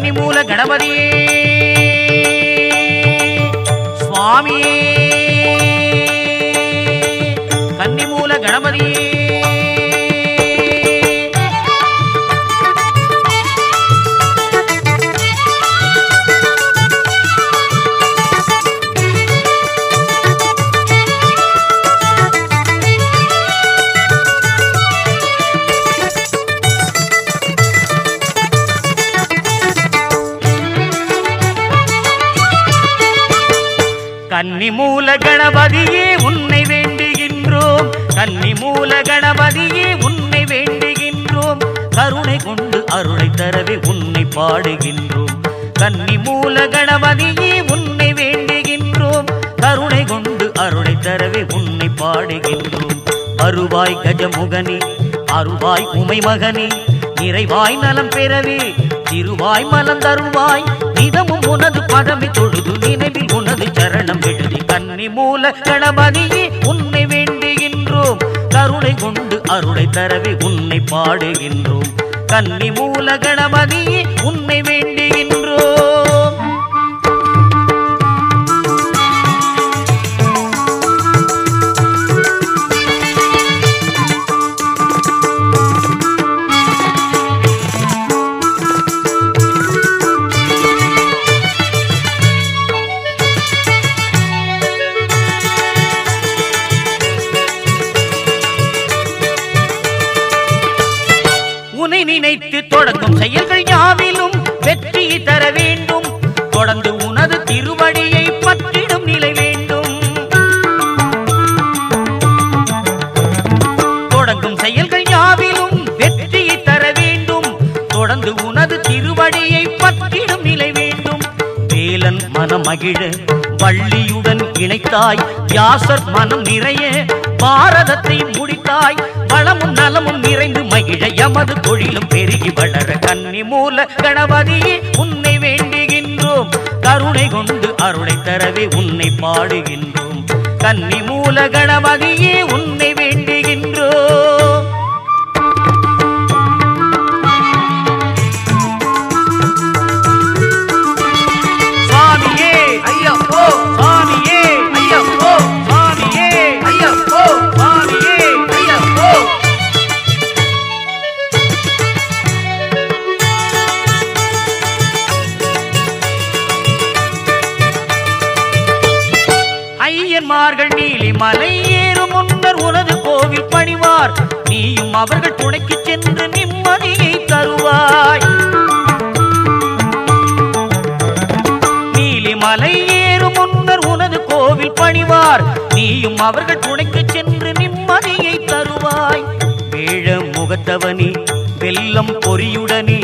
கன்னிமூல கணபதியே சுவாமியே கன்னிமூல கணபதியே கன்னிமூல கணபதியே உன்னை வேண்டுகின்றோம் கன்னிமூல கணபதியே உன்னை வேண்டுகின்றோம் கருணை கொண்டு அருளை தரவே உன்னை பாடுகின்றோம் கன்னிமூல கணபதியே உன்னை வேண்டுகின்றோம் கருணை கொண்டு அருளை தரவே உன்னை பாடுகின்றோம் அருவாய் கஜமுகனே அருவாய் உமை மகனே நிறைவாய் நலம் பெறவே திருவாய் மலம் தருவாய் நிதமும் உனது பதவி தொழுது நினைவில் உனது சரணம் எழுதி கன்னிமூல கணபதியே உன்னை வேண்டுகின்றோம் கருணை கொண்டு அருளை தரவே உன்னை பாடுகின்றோம் கன்னிமூல கணபதியே உன்னை வேண்டுகின்றோம் உன்னை நினைத்து தொடங்கும் செயல்கள் யாவிலும் வெற்றி தர வேண்டும் தொடர்ந்து உனது திருவடியை பற்றிடும் நிலை வேண்டும் தொடங்கும் செயல்கள் யாவிலும் வெற்றி தர வேண்டும் தொடர்ந்து உனது திருவடியை பற்றிடும் நிலை வேண்டும் வேலன் மனம் மகிழ வள்ளியுடன் இணைத்தாய் வியாசர் மனம் நிறைய பாரதத்தை முடித்தாய் வளமும் நலமும் நிறைந்து மகிழ எமது தொழிலும் பெருகி வளர கன்னிமூல கணபதியே உன்னை வேண்டுகின்றோம் கருணை கொண்டு அருளை தரவே உன்னை பாடுகின்றோம் கன்னிமூல கணபதியே உன்னை வேண்டுகின்றோம் சுவாமியே ஐயப்போ சுவாமியே ஐயப்போ சுவாமியே ஐயப்போ சுவாமியே ஐயப்போ ஐயன்மார்கள் நீலி மலை ஏறும் முன்னர் உனது கோவில் பணிவார் நீயும் அவர்கள் துணைக்கு சென்று நிம்மதியை தருவாய் நீலி மலை ஏறும் முன்னர் உனது கோவில் பணிவார் நீயும் அவர்கள் துணைக்கு சென்று நிம்மதியை தருவாய் வேழ முகத்தவனி வெல்லம் பொறியுடனே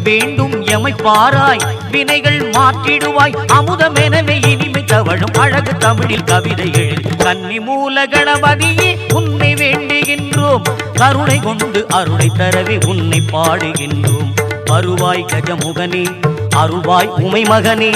வேண்டும் எமை பாராய் வினைகள் மாற்றிடுவாய் அமுதமெனவே இனிமை தவழும் அழகு தமிழில் கவிதை எழுதி கன்னிமூல கணபதியே உன்னை வேண்டுகின்றோம் கருணை கொண்டு அருளை தரவே உன்னை பாடுகின்றோம் அருவாய் கஜமுகனே அருவாய் உமை மகனே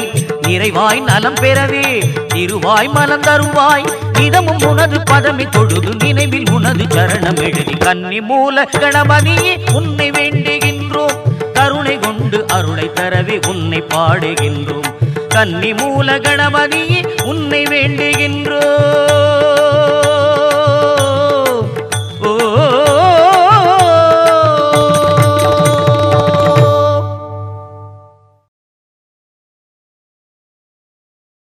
நிறைவாய் நலம் பெறவே திருவாய் மலம் தருவாய் இதமும் உனது பதமை தொழுது நினைவில் உனது சரணம் எழுதி கன்னிமூல கணபதியே உன்னை வேண்டுகின்றோம் கருணை கொண்டு அருளை தரவே உன்னை பாடுகின்றோம் கன்னிமூல கணபதியே உன்னை வேண்டுகின்றோம்